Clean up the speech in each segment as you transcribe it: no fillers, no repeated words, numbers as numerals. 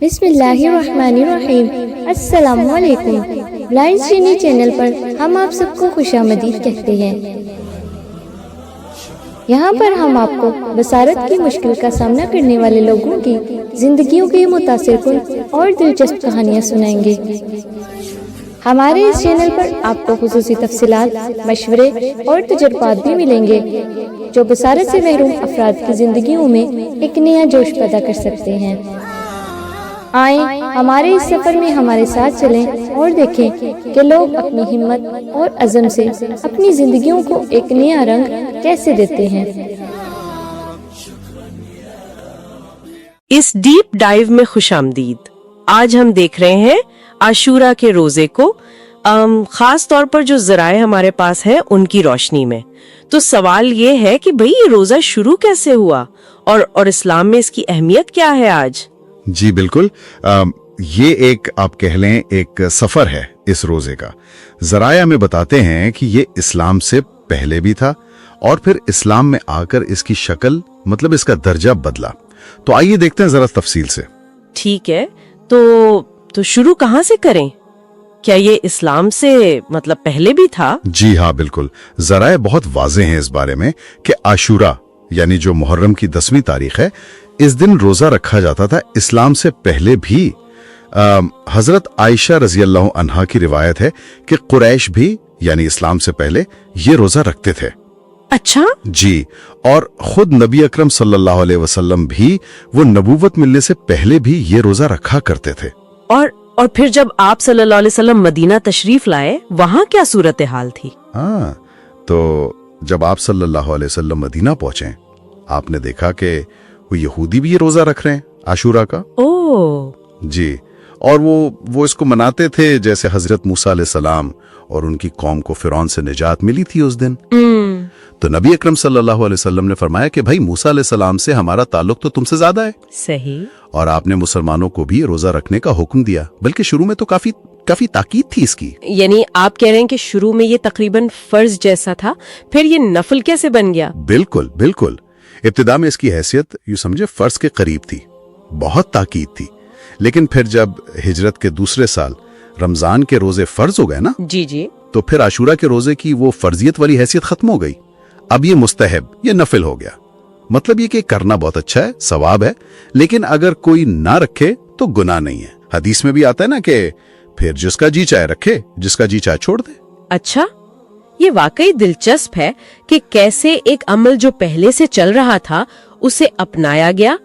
बिस्मिल्लाहिर्रहमानिर्रहीम। अस्सलामु अलैकुम। ब्लाइंड चीनी चैनल पर हम आप सबको खुशामदीद कहते हैं। यहाँ पर हम आपको बसारत की मुश्किल का सामना करने वाले लोगों की जिंदगियों की मुतासिरकुन और दिलचस्प कहानियाँ सुनाएंगे। हमारे इस चैनल पर आपको खुसूसी तफसीलात, मशवरे और तजुर्बात भी मिलेंगे जो बसारत से महरूम अफराद की जिंदगियों में एक नया जोश पैदा कर सकते हैं। आएं हमारे इस सफर में हमारे साथ चलें और देखें कि लोग अपनी हिम्मत और अज़म से अपनी जिंदगियों को एक नया रंग कैसे देते हैं। इस डीप डाइव में खुशामदीद। आज हम देख रहे हैं आशूरा के रोजे को, खास तौर पर जो जराए हमारे पास है उनकी रोशनी में। तो सवाल ये है कि भाई ये रोजा शुरू कैसे हुआ और इस्लाम में इसकी अहमियत क्या है आज? जी बिल्कुल, ये एक आप कह लें एक सफर है इस रोजे का। जराया में बताते हैं कि ये इस्लाम से पहले भी था और फिर इस्लाम में आकर इसकी शक्ल मतलब इसका दर्जा बदला। तो आइए देखते हैं जरा तफसील से। ठीक है, तो शुरू कहाँ से करें? क्या ये इस्लाम से मतलब पहले भी था? जी हाँ बिल्कुल, जराए बहुत वाज़े हैं इस बारे में कि आशूरा यानी जो मुहर्रम की 10वीं तारीख है, इस दिन रोजा रखा जाता था। इस्लाम से पहले भी हजरत आयशा रजी अल्लाह अन्हा की रिवायत है कि कुरैश भी यानी इस्लाम से पहले ये रोजा रखते थे। अच्छा जी, और खुद नबी अकरम सल्लल्लाहु अलैहि वसल्लम भी वो नबूवत मिलने से पहले भी ये रोजा रखा करते थे। और फिर जब आप सल्लल्लाहु अलैहि वसल्लम मदीना तशरीफ लाए, वहाँ क्या सूरत हाल थी? हाँ, तो जब आप सल्लल्लाहु अलैहि वसल्लम मदीना पहुंचे, आपने देखा कि वो यहूदी भी ये रोजा रख रहे हैं आशूरा का। ओह जी, और वो इसको मनाते थे जैसे हजरत मूसा अलैहिस्सलाम और उनकी कौम को फिरौन से निजात मिली थी उस दिन। तो नबी अकरम सल्लल्लाहु अलैहि वसल्लम ने फरमाया कि भाई मूसा अलैहिस्सलाम से हमारा ताल्लुक तो तुमसे ज्यादा है। सही। और आपने मुसलमानों को भी रोजा रखने का हुक्म दिया, बल्कि शुरू में तो काफी ताकीद थी इसकी। यानी आप कह रहे हैं कि शुरू में ये तकरीबन फर्ज जैसा था, फिर ये नफल कैसे बन गया? बिल्कुल बिल्कुल, इब्तिदा में इसकी हैसियत यूं समझे फर्ज के करीब थी, बहुत ताकीद थी। लेकिन फिर जब हिजरत के दूसरे साल रमजान के रोजे फर्ज हो गए ना, जी, तो फिर आशूरा के रोजे की वो फर्जियत वाली हैसियत खत्म हो गई। अब ये मुस्तहब, ये नफिल हो गया। मतलब ये कि करना बहुत अच्छा है, सवाब है, लेकिन अगर कोई ना रखे तो गुनाह नहीं है। हदीस में भी आता है ना कि फिर जिसका जी चाहे रखे, जिसका जी चाहे छोड़ दे। अच्छा, ये वाकई दिलचस्प है कि कैसे एक अमल जो पहले से चल रहा था उसे अपनाया गया,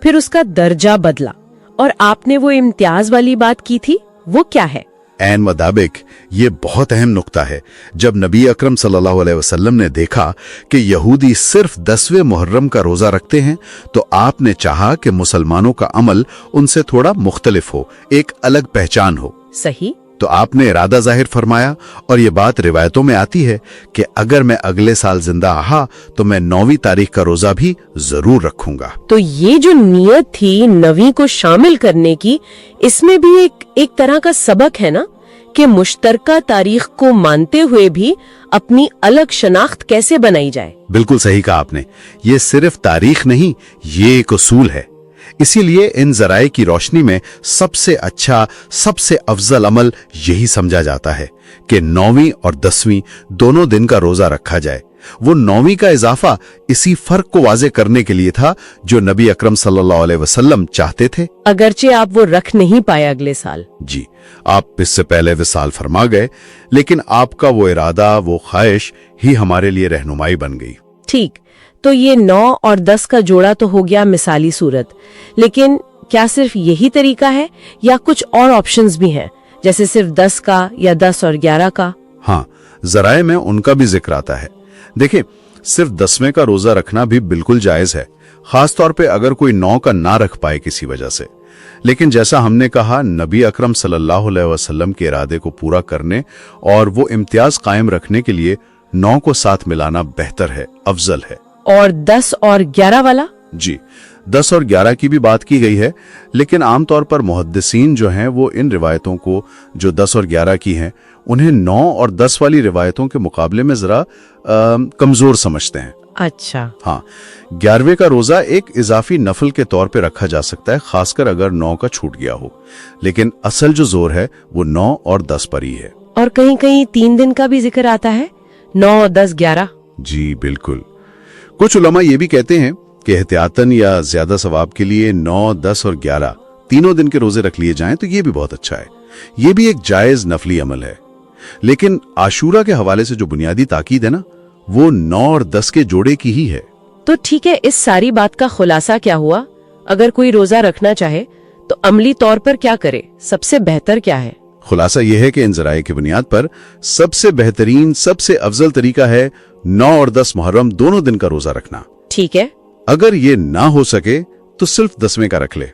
फिर उसका दर्जा बदला। और आपने वो इम्तियाज वाली बात की थी, वो क्या है? ऐन मुताबिक ये बहुत अहम नुक्ता है। जब नबी अकरम सल्लल्लाहु अलैहि वसल्लम ने देखा कि यहूदी सिर्फ 10वें मुहर्रम का रोजा रखते हैं, तो आपने चाहा कि मुसलमानों का अमल उनसे थोड़ा मुख्तलिफ हो, एक अलग पहचान हो। सही। तो आपने इरादा जाहिर फरमाया, और ये बात रिवायतों में आती है कि अगर मैं अगले साल जिंदा रहा तो मैं 9वीं तारीख का रोजा भी जरूर रखूंगा। तो ये जो नियत थी 9वीं को शामिल करने की, इसमें भी एक तरह का सबक है ना, कि मुश्तरका तारीख को मानते हुए भी अपनी अलग शनाख्त कैसे बनाई जाए। बिल्कुल सही कहा आपने, ये सिर्फ तारीख नहीं, ये एक उसूल है। इसीलिए इन जराए की रोशनी में सबसे अच्छा, सबसे अफजल अमल यही समझा जाता है कि 9वीं और 10वीं दोनों दिन का रोजा रखा जाए। वो 9वीं का इजाफा इसी फर्क को वाजे करने के लिए था जो नबी अकरम सल्लल्लाहु अलैहि वसल्लम चाहते थे। अगरचे आप वो रख नहीं पाए अगले साल। जी, आप इससे पहले विसाल फरमा गए, लेकिन आपका वो इरादा, वो ख्वाहिश ही हमारे लिए रहनुमाई बन गई। ठीक, तो ये 9 और 10 का जोड़ा तो हो गया मिसाली सूरत, लेकिन क्या सिर्फ यही तरीका है या कुछ और ऑप्शंस भी हैं, जैसे सिर्फ 10 का या 10 और 11 का? हाँ, जराए में उनका भी जिक्र आता है। देखिए, सिर्फ 10वें का रोजा रखना भी बिल्कुल जायज है, खास तौर पे अगर कोई 9 का ना रख पाए किसी वजह से। लेकिन जैसा हमने कहा, नबी अकरम सल्लल्लाहु अलैहि वसल्लम के इरादे को पूरा करने और वो इम्तियाज कायम रखने के लिए 9 को साथ मिलाना बेहतर है, अफजल है। और 10 और 11 वाला? जी, 10 और 11 की भी बात की गई है, लेकिन आमतौर पर मुहद्दिसीन जो हैं वो इन रिवायतों को जो 10 और 11 की हैं, उन्हें 9 और 10 वाली रिवायतों के मुकाबले में जरा कमजोर समझते हैं। अच्छा, हाँ, 11वें का रोजा एक इजाफी नफल के तौर पे रखा जा सकता है, खासकर अगर 9 का छूट गया हो। लेकिन असल जो जोर है वो 9 और 10 पर ही है। और कहीं कहीं 3 दिन का भी जिक्र आता है, 9, 10, 11। जी बिल्कुल। कुछ उलमा ये भी कहते हैं कि एहतियातन या ज्यादा सवाब के लिए 9, 10 और 11 तीनों दिन के रोजे रख लिए जाएं तो ये भी बहुत अच्छा है। ये भी एक जायज नफली अमल है। लेकिन आशूरा के हवाले से जो बुनियादी ताकीद है ना, वो 9 और 10 के जोड़े की ही है। तो ठीक है, इस सारी बात का खुलासा क्या हुआ? अगर कोई रोजा रखना चाहे तो अमली तौर पर क्या करे, सबसे बेहतर क्या है? खुलासा यह है कि इन जराए की बुनियाद पर सबसे बेहतरीन, सबसे अफजल तरीका है 9 और 10 मुहर्रम दोनों दिन का रोजा रखना। ठीक है। अगर ये ना हो सके तो सिर्फ 10वें का रख ले,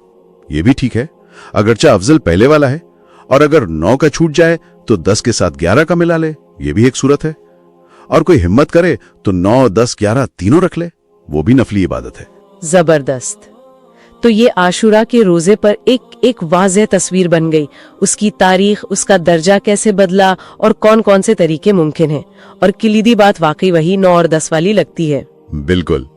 ये भी ठीक है, अगरचे अफजल पहले वाला है। और अगर 9 का छूट जाए तो 10 के साथ 11 का मिला ले, ये भी एक सूरत है। और कोई हिम्मत करे तो 9, 10, 11 तीनों रख ले, वो भी नफली इबादत है। जबरदस्त। तो ये आशूरा के रोजे पर एक वाज़ेह तस्वीर बन गई, उसकी तारीख, उसका दर्जा कैसे बदला और कौन कौन से तरीके मुमकिन हैं। और किलीदी बात वाकई वही 9 और 10 वाली लगती है। बिल्कुल।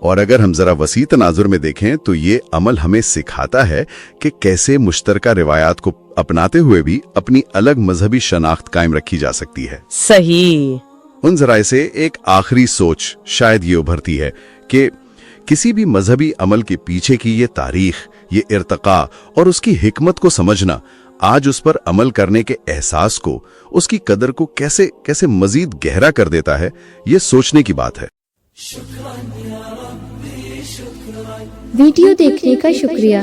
और अगर हम जरा वसी तनाजुर में देखें तो ये अमल हमें सिखाता है कि कैसे मुश्तरका रिवायात को अपनाते हुए भी अपनी अलग मजहबी शनाख्त कायम रखी जा सकती है। सही। उन जराए से एक आखिरी सोच शायद ये उभरती है कि किसी भी मजहबी अमल के पीछे की ये तारीख, ये इर्तका और उसकी हिकमत को समझना आज उस पर अमल करने के एहसास को, उसकी कदर को कैसे कैसे मजीद गहरा कर देता है, ये सोचने की बात है। वीडियो देखने का शुक्रिया।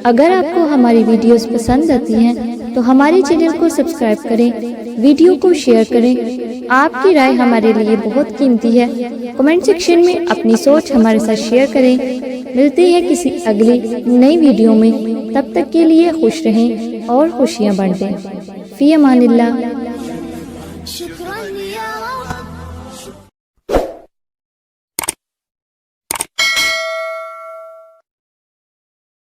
अगर आपको हमारी वीडियोस पसंद आती हैं तो हमारे चैनल को सब्सक्राइब करें, वीडियो को शेयर करें। आपकी राय हमारे लिए बहुत कीमती है। कमेंट सेक्शन में अपनी सोच हमारे साथ शेयर करें। मिलते हैं किसी अगली नई वीडियो में, तब तक के लिए खुश रहें और खुशियाँ बांटें। फी अमानिल्लाह।